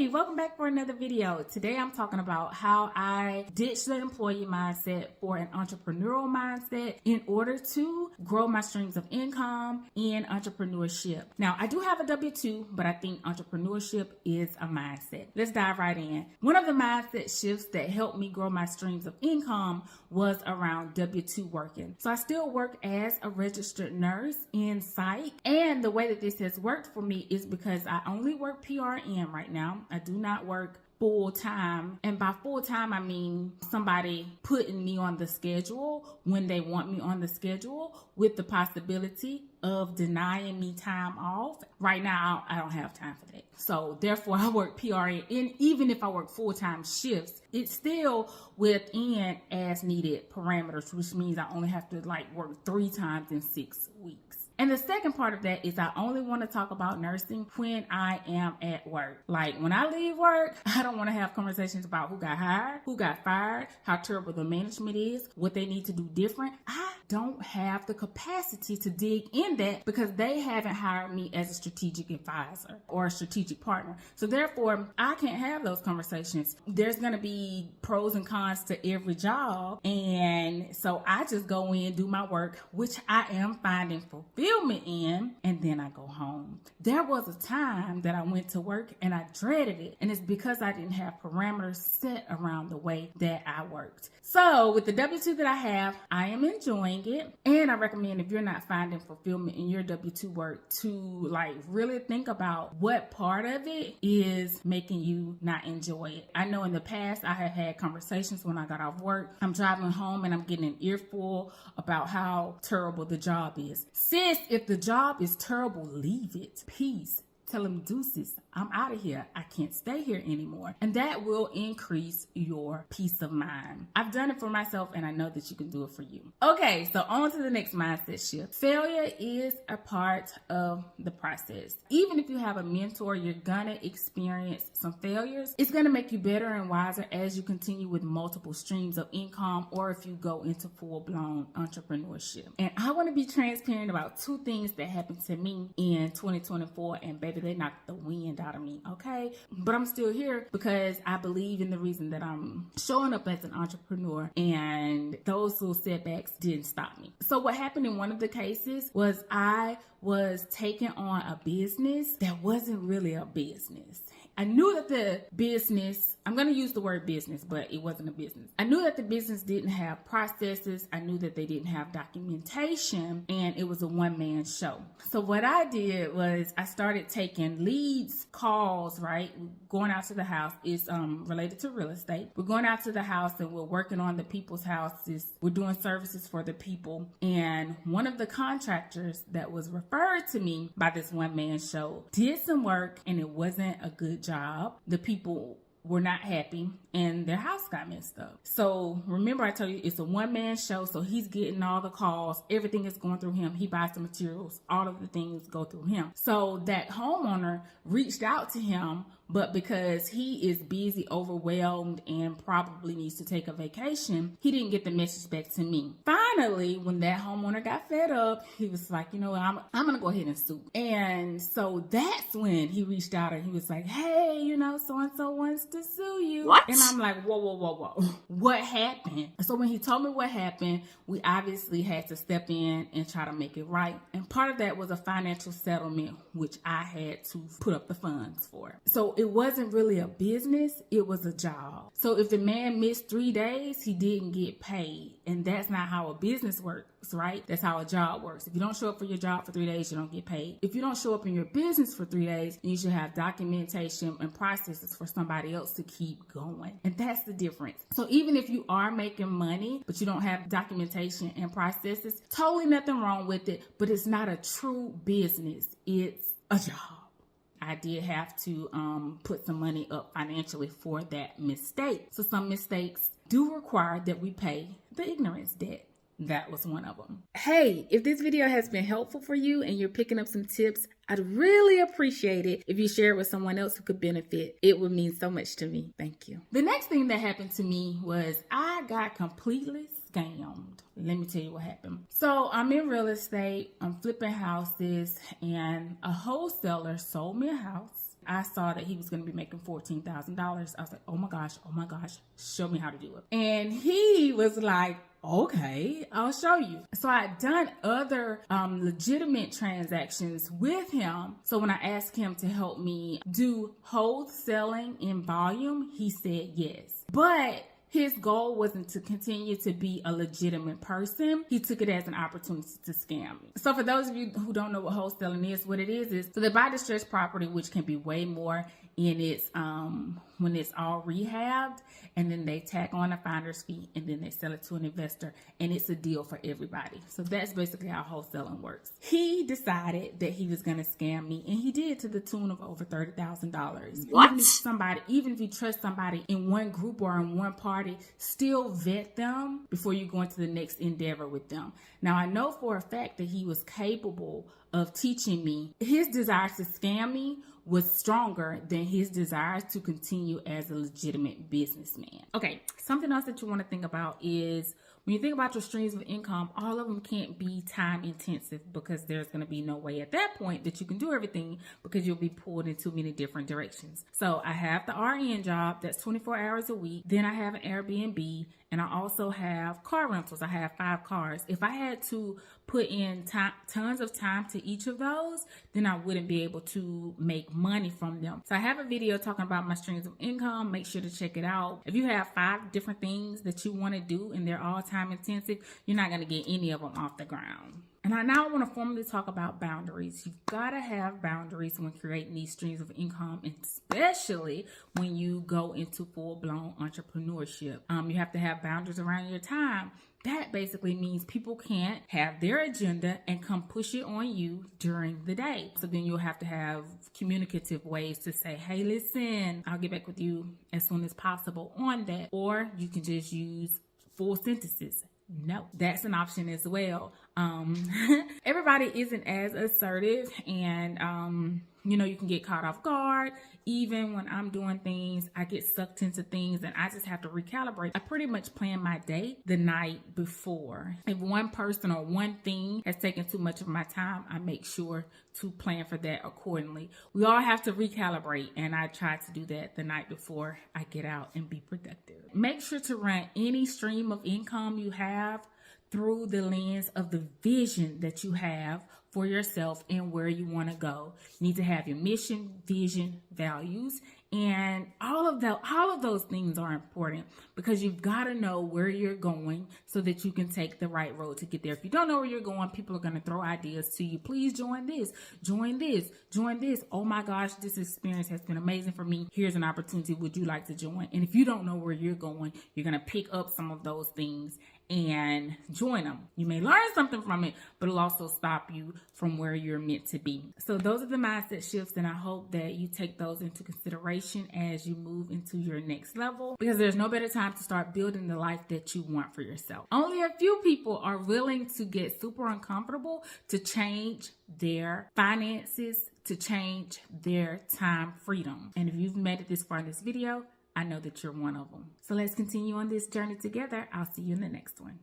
Hey, welcome back for another video. Today I'm talking about how I ditched the employee mindset for an entrepreneurial mindset in order to grow my streams of income in entrepreneurship. Now, I do have a W-2, but I think entrepreneurship is a mindset. Let's dive right in. One of the mindset shifts that helped me grow my streams of income was around W-2 working. So I still work as a registered nurse in psych, and the way that this has worked for me is because I only work PRN right now. I do not work full time, and by full time I mean somebody putting me on the schedule when they want me on the schedule, with the possibility of denying me time off. Right now I don't have time for that, so therefore I work PRN. And even if I work full-time shifts, it's still within as needed parameters, which means I only have to work 3 times in 6 weeks. And the second part of that is I only want to talk about nursing when I am at work. Like when I leave work, I don't want to have conversations about who got hired, who got fired, how terrible the management is, what they need to do different. I don't have the capacity to dig in that because they haven't hired me as a strategic advisor or a strategic partner. So therefore, I can't have those conversations. There's going to be pros and cons to every job. And so I just go in, do my work, which I am finding fulfillment in, and then I go home. There was a time that I went to work and I dreaded it, and it's because I didn't have parameters set around the way that I worked. So with the W-2 that I have, I am enjoying it, and I recommend, if you're not finding fulfillment in your W-2 work, to really think about what part of it is making you not enjoy it. I know in the past I have had conversations when I got off work. I'm driving home and I'm getting an earful about how terrible the job is. Sis, if the job is terrible, leave it. Peace. Tell them deuces, I'm out of here. I can't stay here anymore. And that will increase your peace of mind. I've done it for myself, and I know that you can do it for you. Okay, so on to the next mindset shift. Failure is a part of the process. Even if you have a mentor, you're gonna experience some failures. It's gonna make you better and wiser as you continue with multiple streams of income, or if you go into full-blown entrepreneurship. And I wanna be transparent about 2 things that happened to me in 2024, and baby, they knocked the wind out of me, okay? But I'm still here because I believe in the reason that I'm showing up as an entrepreneur, and those little setbacks didn't stop me. So what happened in one of the cases was I was taking on a business that wasn't really a business. I knew that the business, I'm going to use the word business, but it wasn't a business. I knew that the business didn't have processes. I knew that they didn't have documentation, and it was a one-man show. So what I did was I started taking leads, calls, right? Going out to the house. It's related to real estate. We're going out to the house and we're working on the people's houses. We're doing services for the people. And one of the contractors that was referred to me by this one-man show did some work, and it wasn't a good job. The people were not happy, and their house got messed up. So remember, I told you it's a one-man show, so he's getting all the calls. Everything is going through him. He buys the materials. All of the things go through him. So that homeowner reached out to him, but because he is busy, overwhelmed, and probably needs to take a vacation, he didn't get the message back to me. Finally, when that homeowner got fed up, he was like, you know what, I'm going to go ahead and sue. And so that's when he reached out and he was like, hey, so-and-so wants to sue you. What? And I'm like, whoa. What happened? So when he told me what happened, we obviously had to step in and try to make it right. And part of that was a financial settlement, which I had to put up the funds for. So it wasn't really a business, it was a job. So if the man missed 3 days, he didn't get paid. And that's not how a business works, right? That's how a job works. If you don't show up for your job for 3 days, you don't get paid. If you don't show up in your business for 3 days, you should have documentation and processes for somebody else to keep going. And that's the difference. So even if you are making money, but you don't have documentation and processes, totally nothing wrong with it, but it's not a true business. It's a job. I did have to put some money up financially for that mistake. So some mistakes do require that we pay the ignorance debt. That was one of them. Hey, if this video has been helpful for you and you're picking up some tips, I'd really appreciate it if you share it with someone else who could benefit. It would mean so much to me. Thank you. The next thing that happened to me was I got completely scammed. Let me tell you what happened. So I'm in real estate. I'm flipping houses, and a wholesaler sold me a house. I saw that he was going to be making $14,000. I was like, oh my gosh, show me how to do it. And he was like, okay, I'll show you. So I had done other legitimate transactions with him. So when I asked him to help me do wholesaling in volume, he said yes. But his goal wasn't to continue to be a legitimate person. He took it as an opportunity to scam me. So for those of you who don't know what wholesaling is, what it is so they buy distressed property, which can be way more in its when it's all rehabbed, and then they tack on a finder's fee, and then they sell it to an investor, and it's a deal for everybody. So that's basically how wholesaling works. He decided that he was going to scam me, and he did, to the tune of over $30,000. What? Even if you trust somebody in one group or in one party, still vet them before you go into the next endeavor with them. Now, I know for a fact that he was capable of teaching me. His desire to scam me was stronger than his desire to continue as a legitimate businessman. Okay, something else that you want to think about is when you think about your streams of income, all of them can't be time intensive, because there's going to be no way at that point that you can do everything, because you'll be pulled in too many different directions. So I have the RN job that's 24 hours a week. Then I have an Airbnb, and I also have car rentals. I have 5 cars. If I had to put in tons of time to each of those, then I wouldn't be able to make money from them. So I have a video talking about my streams of income. Make sure to check it out. If you have 5 different things that you want to do and they're all time intensive, you're not going to get any of them off the ground. And I now want to formally talk about boundaries. You've got to have boundaries when creating these streams of income, especially when you go into full-blown entrepreneurship. You have to have boundaries around your time. That basically means people can't have their agenda and come push it on you during the day. So then you'll have to have communicative ways to say, hey, listen, I'll get back with you as soon as possible on that. Or you can just use full sentences. No, that's an option as well. Everybody isn't as assertive, and you can get caught off guard. Even when I'm doing things, I get sucked into things and I just have to recalibrate. I pretty much plan my day the night before. If one person or one thing has taken too much of my time, I make sure to plan for that accordingly. We all have to recalibrate, and I try to do that the night before I get out and be productive. Make sure to run any stream of income you have through the lens of the vision that you have for yourself and where you want to go. You need to have your mission, vision, values, and all of those things are important, because you've got to know where you're going so that you can take the right road to get there. If you don't know where you're going, people are going to throw ideas to you. Please join this, join this, join this. Oh my gosh, this experience has been amazing for me. Here's an opportunity. Would you like to join? And if you don't know where you're going, you're going to pick up some of those things and join them. You may learn something from it, but it'll also stop you from where you're meant to be. So those are the mindset shifts, and I hope that you take those into consideration as you move into your next level, because there's no better time to start building the life that you want for yourself. Only a few people are willing to get super uncomfortable to change their finances, to change their time freedom. And if you've made it this far in this video, I know that you're one of them. So let's continue on this journey together. I'll see you in the next one.